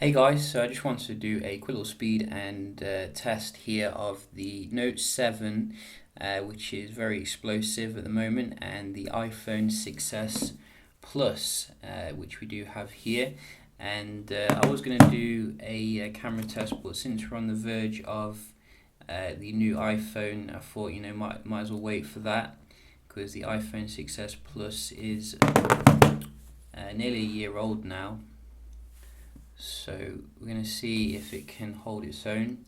Hey guys, so I just want to do a quick little speed and test here of the Note 7, which is very explosive at the moment, and the iPhone 6s Plus, which we do have here. And I was going to do a camera test, but since we're on the verge of the new iPhone, I thought, might as well wait for that, because the iPhone 6s Plus is nearly a year old now. So we're going to see if it can hold its own.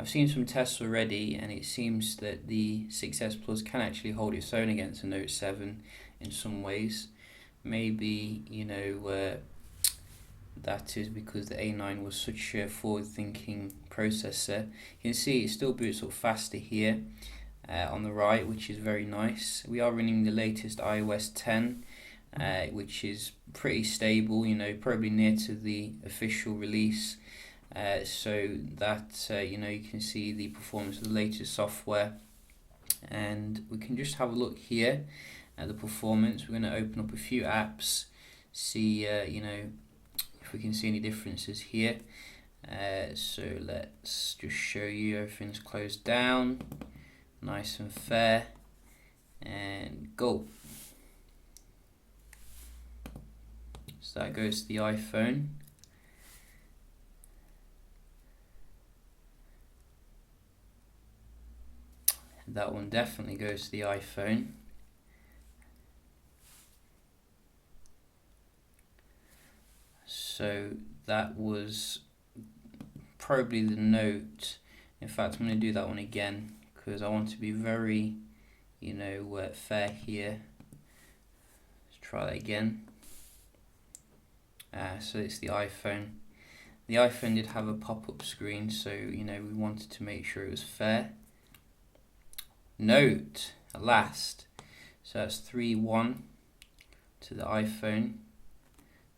I've seen some tests already, and it seems that the 6S Plus can actually hold its own against the Note 7 in some ways. Maybe, that is because the A9 was such a forward-thinking processor. You can see it still boots up faster here on the right, which is very nice. We are running the latest iOS 10. Which is pretty stable, probably near to the official release. So that, you can see the performance of the latest software. And we can just have a look here at the performance. We're going to open up a few apps, see, if we can see any differences here. So let's just show you everything's closed down, nice and fair, and go. So that goes to the iPhone. That one definitely goes to the iPhone. So that was probably the Note. In fact, I'm going to do that one again because I want to be very, fair here. Let's try that again. So it's the iPhone. The iPhone did have a pop-up screen, so we wanted to make sure it was fair. Note at last. So that's 3-1 to the iPhone.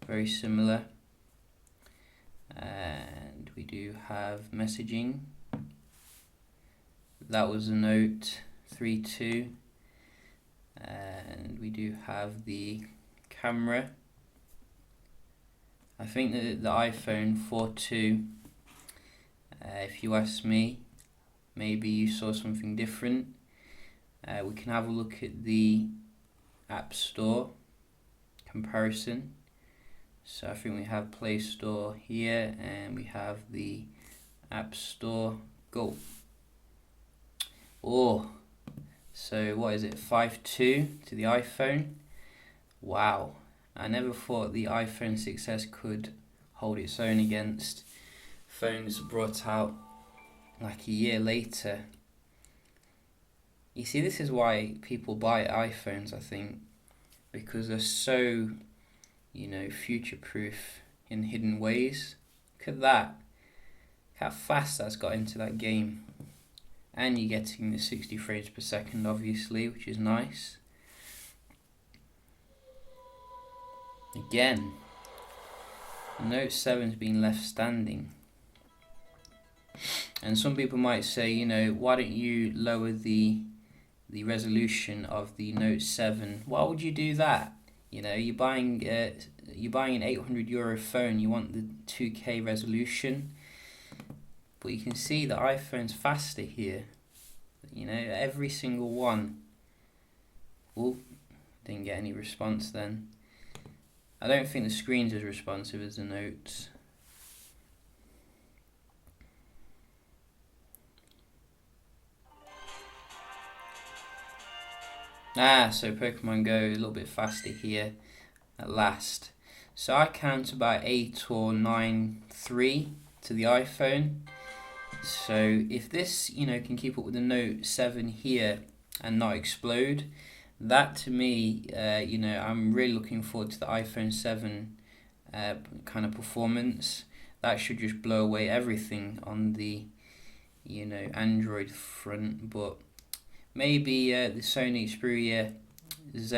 Very similar. And we do have messaging. That was a Note 3-2. And we do have the camera. I think that the iPhone 4.2, if you ask me, maybe you saw something different. We can have a look at the App Store comparison. So I think we have Play Store here, and we have the App Store. Go. Oh, so what is it? 5.2 to the iPhone. Wow. I never thought the iPhone 6s could hold its own against phones brought out like a year later. You see, this is why people buy iPhones, I think, because they're so, future-proof in hidden ways. Look at that. Look how fast that's got into that game. And you're getting the 60 frames per second, obviously, which is nice. Again, the Note 7's been left standing. And some people might say, why don't you lower the resolution of the Note 7? Why would you do that? You're buying an €800 phone, you want the 2K resolution. But you can see the iPhone's faster here. Every single one. Oh, didn't get any response then. I don't think the screen's as responsive as the Notes. So Pokemon Go a little bit faster here at last. So I count about 8 or 9.3 to the iPhone. So if this, can keep up with the Note 7 here and not explode, that to me, I'm really looking forward to the iPhone 7 kind of performance. That should just blow away everything on the, Android front. But maybe the Sony Xperia Z,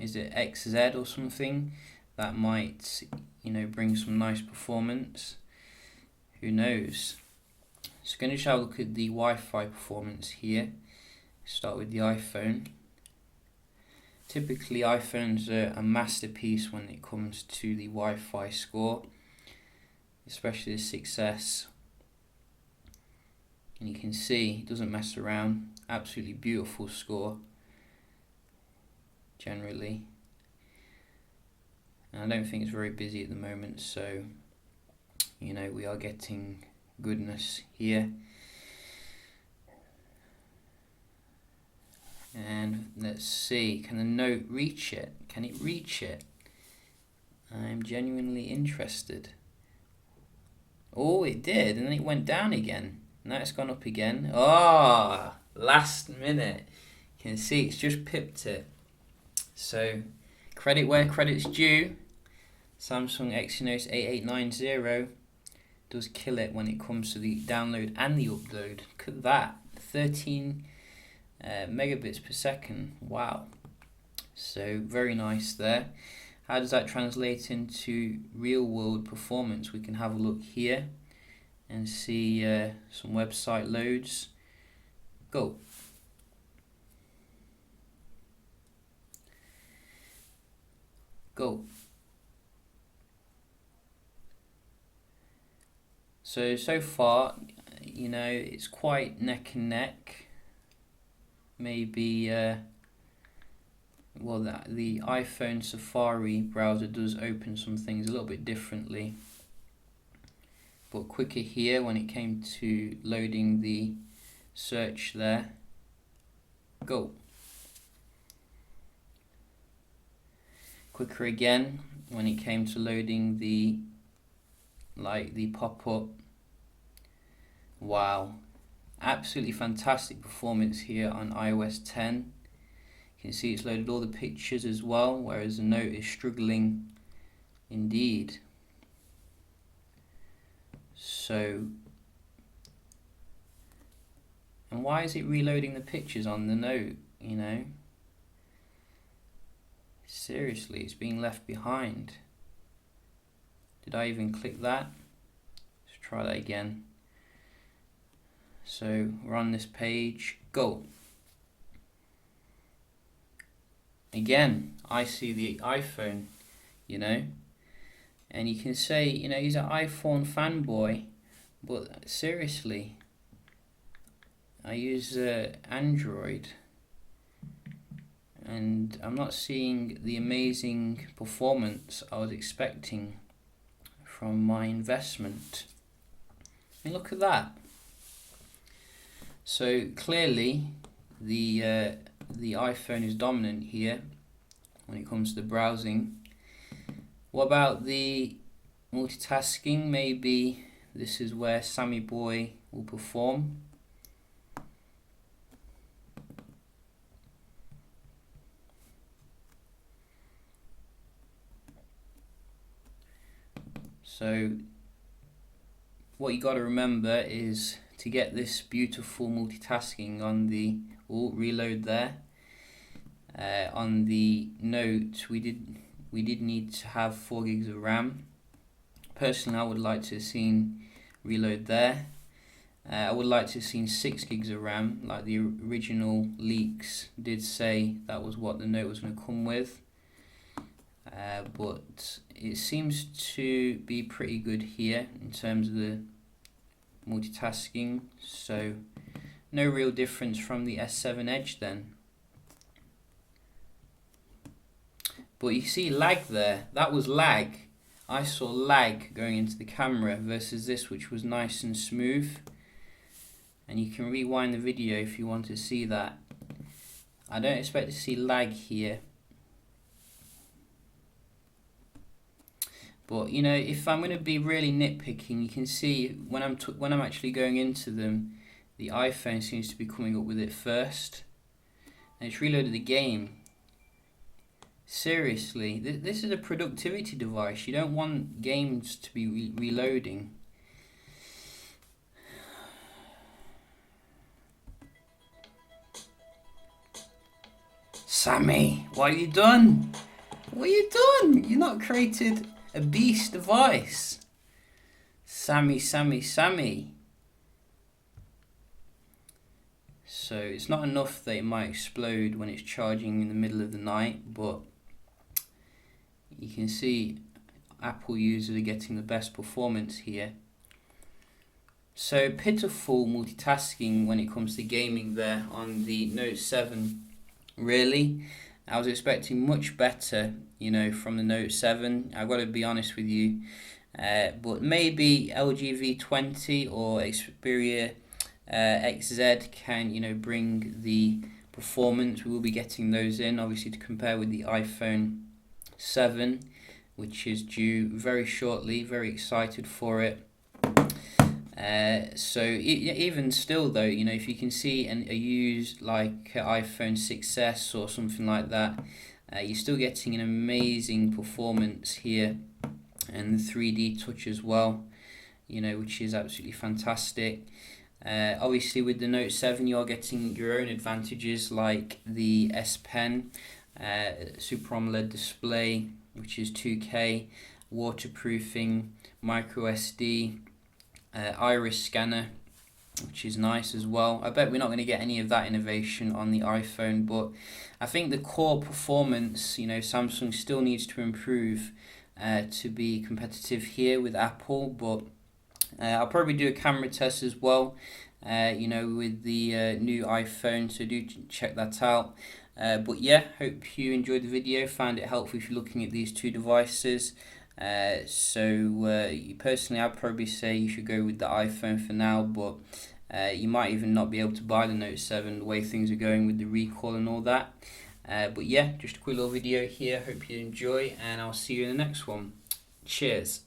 is it XZ or something? That might, bring some nice performance. Who knows? So going to have a look at the Wi-Fi performance here. Start with the iPhone. Typically iPhones are a masterpiece when it comes to the Wi-Fi score. especially the 6S. And you can see it doesn't mess around. Absolutely beautiful score generally. And I don't think it's very busy at the moment, so you know, we are getting goodness here. And let's see, can the note reach it? Can it reach it? I'm genuinely interested. Oh, it did, and then it went down again. Now it's gone up again. Ah, last minute. You can see it's just pipped it. So, credit where credit's due. Samsung Exynos 8890 does kill it when it comes to the download and the upload. Look at that, 13 megabits per second. Wow. So very nice there. How does that translate into real world performance? We can have a look here and see some website loads. Go. Go. So far, you know, it's quite neck and neck. Maybe, well, the iPhone Safari browser does open some things a little bit differently, but quicker here when it came to loading the search there. Go. Quicker again when it came to loading the pop-up. Wow, absolutely fantastic performance here on iOS 10. You can see it's loaded all the pictures as well, whereas the Note is struggling indeed. So, and why is it reloading the pictures on the Note, you know? Seriously, it's being left behind. Did I even click that? Let's try that again. So we're on this page. Go. Again, I see the iPhone, you know, and you can say, you know, he's an iPhone fanboy, but seriously, I use Android, and I'm not seeing the amazing performance I was expecting from my investment. And look at that. So clearly the iPhone is dominant here when it comes to the browsing. What about the multitasking? Maybe this is where Sammy Boy will perform. So what you got to remember is to get this beautiful multitasking on the reload there. On the Note, we did need to have 4 gigs of RAM. Personally, I would like to have seen reload there. I would like to have seen 6 gigs of RAM, like the original leaks did say that was what the Note was going to come with. But it seems to be pretty good here in terms of the multitasking, so no real difference from the S7 Edge then. But you see lag there, that was lag. I saw lag going into the camera versus this, which was nice and smooth. And you can rewind the video if you want to see that. I don't expect to see lag here. But you know, if I'm going to be really nitpicking, you can see when I'm actually going into them, the iPhone seems to be coming up with it first, and it's reloaded the game. Seriously, this is a productivity device. You don't want games to be reloading. Sammy, what have you done? What have you done? You've not created a beast device. Sammy. So it's not enough that it might explode when it's charging in the middle of the night, but you can see Apple users are getting the best performance here. So pitiful multitasking when it comes to gaming there on the Note 7. Really, I was expecting much better, from the Note 7. I've got to be honest with you. But maybe LG V20 or Xperia XZ can, bring the performance. We will be getting those in, obviously, to compare with the iPhone 7, which is due very shortly. Very excited for it. So even still though, if you can see a used like iPhone 6s or something like that, you're still getting an amazing performance here, and the 3D touch as well, which is absolutely fantastic. Obviously with the Note 7 you are getting your own advantages like the S Pen, Super AMOLED display, which is 2K, waterproofing, micro SD, iris scanner, which is nice as well. I bet we're not going to get any of that innovation on the iPhone, but I think the core performance, Samsung still needs to improve to be competitive here with Apple. But I'll probably do a camera test as well, with the new iPhone, so do check that out. But yeah, hope you enjoyed the video, found it helpful if you're looking at these two devices. Personally, I'd probably say you should go with the iPhone for now, but you might even not be able to buy the Note 7 the way things are going with the recall and all that. But yeah, just a quick little video here. Hope you enjoy, and I'll see you in the next one. Cheers.